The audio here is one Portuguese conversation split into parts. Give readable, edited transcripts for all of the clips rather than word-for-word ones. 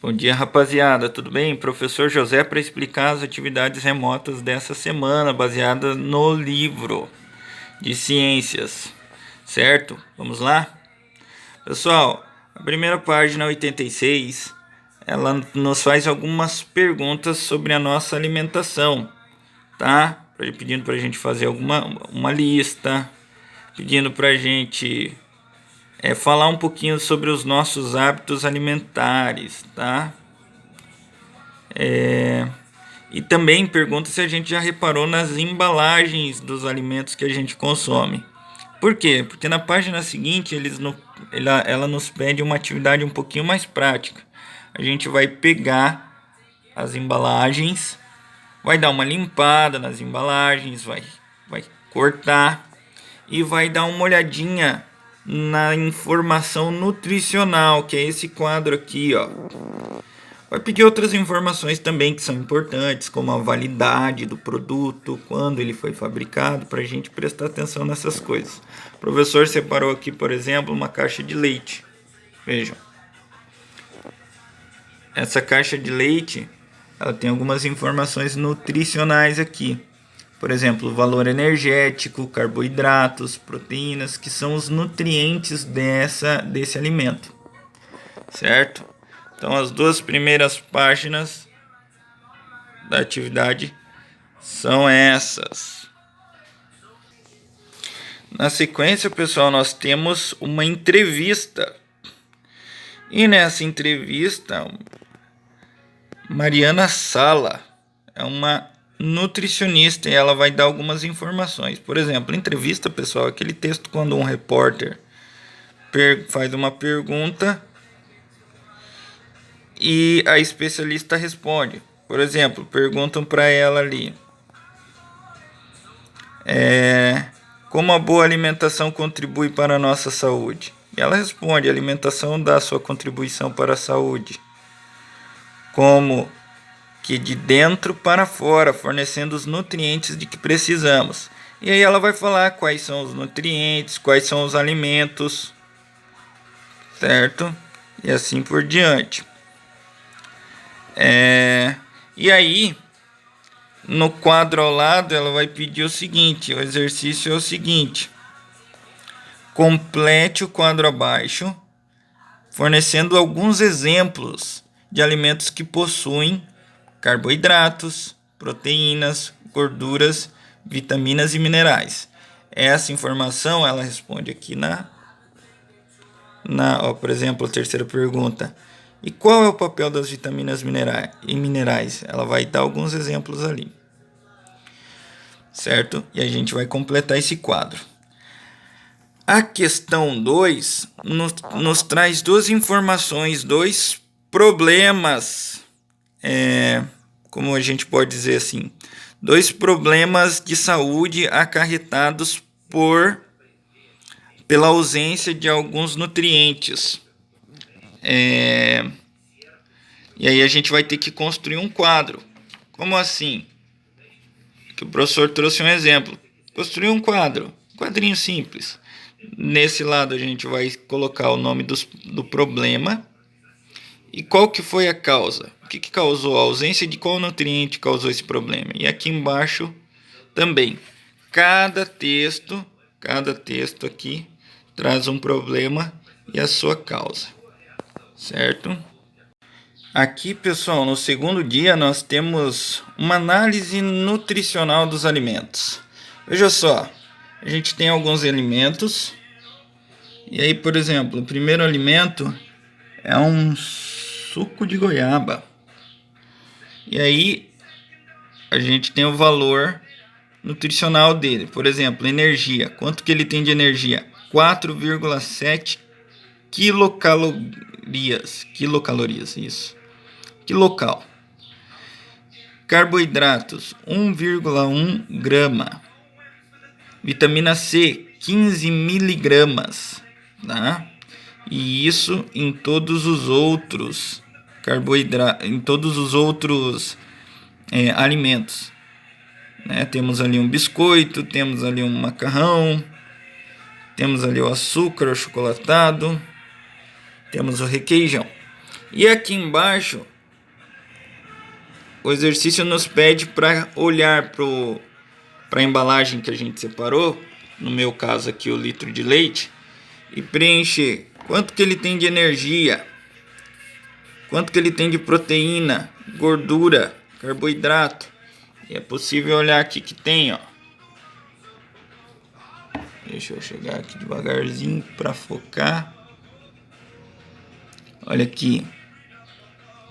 Bom dia, rapaziada. Tudo bem? Professor José para explicar as atividades remotas dessa semana, baseada no livro de ciências. Certo? Vamos lá? Pessoal, a primeira página 86, ela nos faz algumas perguntas sobre a nossa alimentação, tá? Pedindo para a gente fazer uma lista, pedindo para a gente falar um pouquinho sobre os nossos hábitos alimentares, tá? E também pergunta se a gente já reparou nas embalagens dos alimentos que a gente consome. Por quê? Porque na página seguinte ela nos pede uma atividade um pouquinho mais prática. A gente vai pegar as embalagens, vai dar uma limpada nas embalagens, vai cortar e vai dar uma olhadinha na informação nutricional, que é esse quadro aqui, ó. Vai pedir outras informações também que são importantes, como a validade do produto, quando ele foi fabricado, para a gente prestar atenção nessas coisas. O professor separou aqui, por exemplo, uma caixa de leite. Vejam. Essa caixa de leite, ela tem algumas informações nutricionais aqui. Por exemplo, valor energético, carboidratos, proteínas, que são os nutrientes desse alimento. Certo? Então, as duas primeiras páginas da atividade são essas. Na sequência, pessoal, nós temos uma entrevista. E nessa entrevista, Mariana Sala é uma nutricionista e ela vai dar algumas informações. Por exemplo, entrevista, pessoal, é aquele texto quando um repórter faz uma pergunta e a especialista responde. Por exemplo, perguntam para ela ali: como a boa alimentação contribui para a nossa saúde? E ela responde: a alimentação dá sua contribuição para a saúde, como que de dentro para fora, fornecendo os nutrientes de que precisamos. E aí ela vai falar quais são os nutrientes, quais são os alimentos, certo? E assim por diante. E aí, no quadro ao lado, ela vai pedir o seguinte: o exercício é o seguinte: complete o quadro abaixo, fornecendo alguns exemplos de alimentos que possuem carboidratos, proteínas, gorduras, vitaminas e minerais. Essa informação ela responde aqui por exemplo, a terceira pergunta: e qual é o papel das vitaminas e minerais? Ela vai dar alguns exemplos ali, certo? E a gente vai completar esse quadro. A questão 2 nos traz duas informações, dois problemas, como a gente pode dizer assim, dois problemas de saúde acarretados pela ausência de alguns nutrientes. E aí a gente vai ter que construir um quadro. Como assim? Que o professor trouxe um exemplo. Construir um quadrinho simples. Nesse lado a gente vai colocar o nome do problema e qual que foi a causa. O que causou a ausência de qual nutriente causou esse problema. E aqui embaixo também. Cada texto aqui traz um problema e a sua causa. Certo? Aqui, pessoal, no segundo dia nós temos uma análise nutricional dos alimentos. Veja só, a gente tem alguns alimentos. E aí, por exemplo, o primeiro alimento é um suco de goiaba. E aí a gente tem o valor nutricional dele. Por exemplo, energia. Quanto que ele tem de energia? 4,7 quilocalorias. Quilocalorias, isso. Quilocal. Carboidratos, 1,1 grama. Vitamina C, 15 miligramas. Tá? E isso em todos os outros alimentos. Né? Temos ali um biscoito, temos ali um macarrão, temos ali o açúcar, o achocolatado, temos o requeijão. E aqui embaixo, o exercício nos pede para olhar para a embalagem que a gente separou, no meu caso aqui o litro de leite, e preencher quanto que ele tem de energia, quanto que ele tem de proteína, gordura, carboidrato. E é possível olhar aqui que tem, ó. Deixa eu chegar aqui devagarzinho para focar. Olha aqui.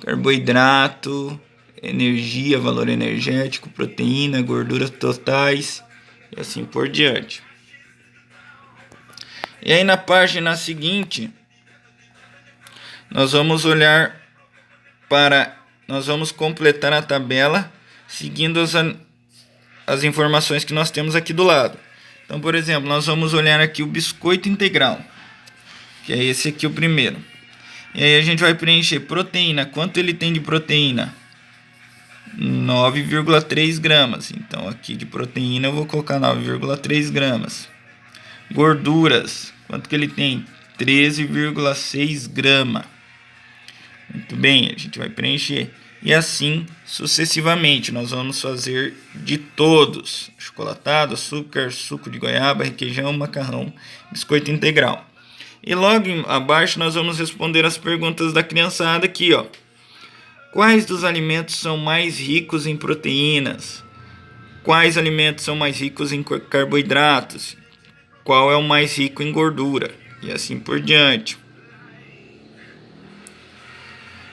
Carboidrato, energia, valor energético, proteína, gorduras totais e assim por diante. E aí na página seguinte, nós vamos nós vamos completar a tabela seguindo as informações que nós temos aqui do lado. Então, por exemplo, nós vamos olhar aqui o biscoito integral, que é esse aqui o primeiro. E aí a gente vai preencher proteína. Quanto ele tem de proteína? 9,3 gramas. Então aqui de proteína eu vou colocar 9,3 gramas. Gorduras. Quanto que ele tem? 13,6 gramas. Muito bem, a gente vai preencher. E assim sucessivamente. Nós vamos fazer de todos: chocolatado, açúcar, suco de goiaba, requeijão, macarrão, biscoito integral. E logo abaixo nós vamos responder as perguntas da criançada aqui, ó. Quais dos alimentos são mais ricos em proteínas? Quais alimentos são mais ricos em carboidratos? Qual é o mais rico em gordura? E assim por diante.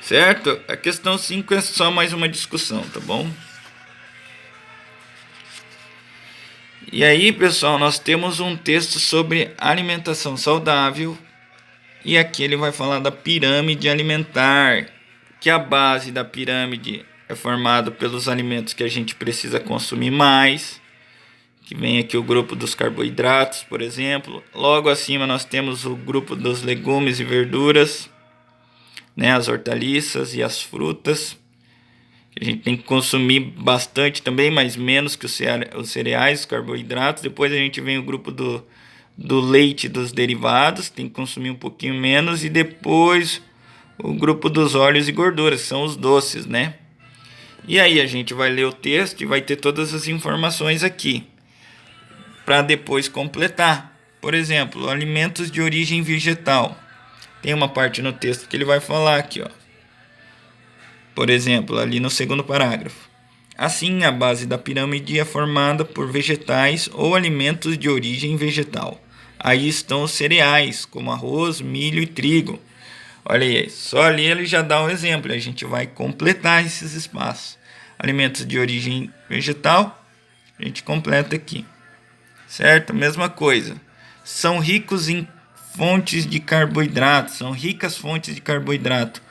Certo? A questão 5 é só mais uma discussão, tá bom? E aí, pessoal, nós temos um texto sobre alimentação saudável. E aqui ele vai falar da pirâmide alimentar, que a base da pirâmide é formada pelos alimentos que a gente precisa consumir mais, que vem aqui o grupo dos carboidratos, por exemplo. Logo acima nós temos o grupo dos legumes e verduras, né, as hortaliças e as frutas, que a gente tem que consumir bastante também, mas menos que os cereais, os carboidratos. Depois a gente vem o grupo do leite e dos derivados, tem que consumir um pouquinho menos. E depois o grupo dos óleos e gorduras, que são os doces, né? E aí a gente vai ler o texto e vai ter todas as informações aqui, para depois completar. Por exemplo, alimentos de origem vegetal. Tem uma parte no texto que ele vai falar aqui, ó. Por exemplo, ali no segundo parágrafo. Assim, a base da pirâmide é formada por vegetais ou alimentos de origem vegetal. Aí estão os cereais, como arroz, milho e trigo. Olha aí, só ali ele já dá um exemplo. A gente vai completar esses espaços. Alimentos de origem vegetal, a gente completa aqui. Certo? Mesma coisa. São ricos em fontes de carboidrato. São ricas fontes de carboidrato.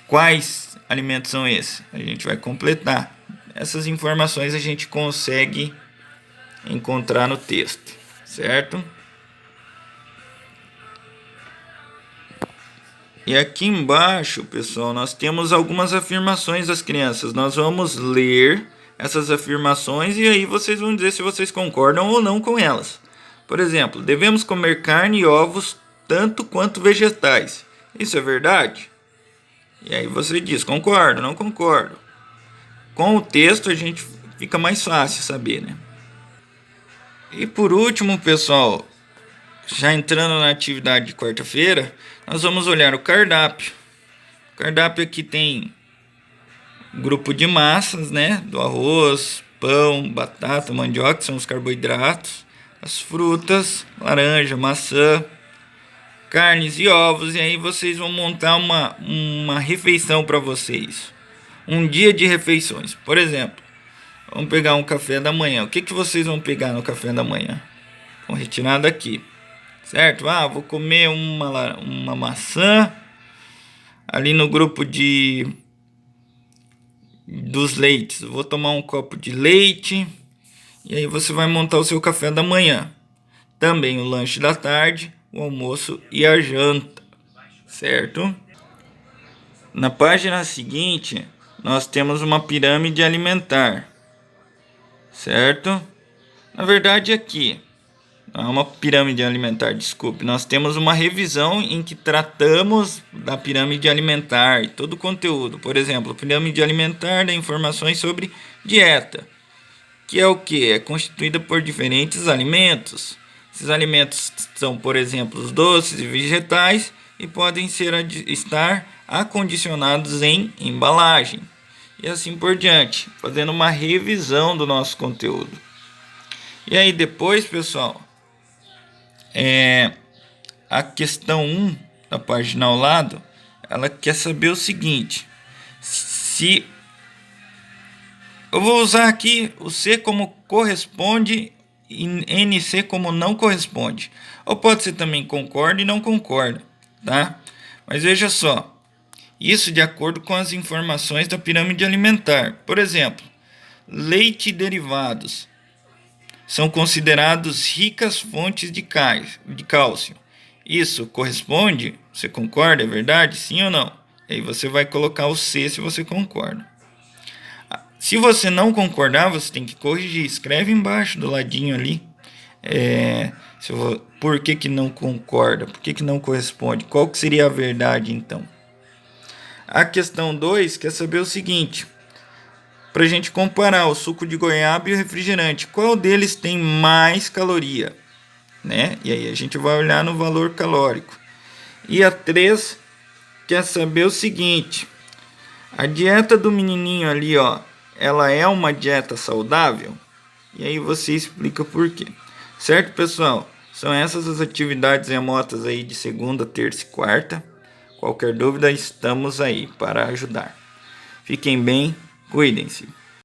Quais alimentos são esses? A gente vai completar. Essas informações a gente consegue encontrar no texto, certo? E aqui embaixo, pessoal, nós temos algumas afirmações das crianças. Nós vamos ler essas afirmações e aí vocês vão dizer se vocês concordam ou não com elas. Por exemplo, devemos comer carne e ovos tanto quanto vegetais. Isso é verdade? E aí você diz, concordo, não concordo. Com o texto a gente fica mais fácil saber, né? E por último, pessoal, já entrando na atividade de quarta-feira, nós vamos olhar o cardápio. O cardápio aqui tem grupo de massas, né? Do arroz, pão, batata, mandioca, que são os carboidratos. As frutas, laranja, maçã, carnes e ovos. E aí vocês vão montar uma refeição para vocês. Um dia de refeições. Por exemplo, vamos pegar um café da manhã. O que vocês vão pegar no café da manhã? Vão retirar daqui. Certo? Vou comer uma maçã. Ali no grupo dos leites, vou tomar um copo de leite. E aí você vai montar o seu café da manhã. Também o lanche da tarde, o almoço e a janta. Certo? Na página seguinte, nós temos uma pirâmide alimentar. Certo? Na verdade aqui Não é uma pirâmide alimentar, desculpe. Nós temos uma revisão em que tratamos da pirâmide alimentar e todo o conteúdo. Por exemplo, pirâmide alimentar dá informações sobre dieta, que é o que? É constituída por diferentes alimentos. Esses alimentos são, por exemplo, os doces e vegetais e podem estar acondicionados em embalagem. E assim por diante, fazendo uma revisão do nosso conteúdo. E aí depois, pessoal, a questão 1 da página ao lado, ela quer saber o seguinte: se eu vou usar aqui o C como corresponde e NC como não corresponde. Ou pode ser também concorda e não concorda, tá? Mas veja só, isso de acordo com as informações da pirâmide alimentar. Por exemplo, leite e derivados são considerados ricas fontes de cálcio. Isso corresponde? Você concorda? É verdade? Sim ou não? Aí você vai colocar o C se você concorda. Se você não concordar, você tem que corrigir. Escreve embaixo do ladinho ali. Por que não concorda? Por que não corresponde? Qual que seria a verdade então? A questão 2 quer saber o seguinte: para a gente comparar o suco de goiaba e o refrigerante, qual deles tem mais caloria? Né? E aí a gente vai olhar no valor calórico. E a 3 quer saber o seguinte: a dieta do menininho ali, ó, ela é uma dieta saudável? E aí você explica por quê. Certo, pessoal? São essas as atividades remotas aí de segunda, terça e quarta. Qualquer dúvida, estamos aí para ajudar. Fiquem bem, cuidem-se.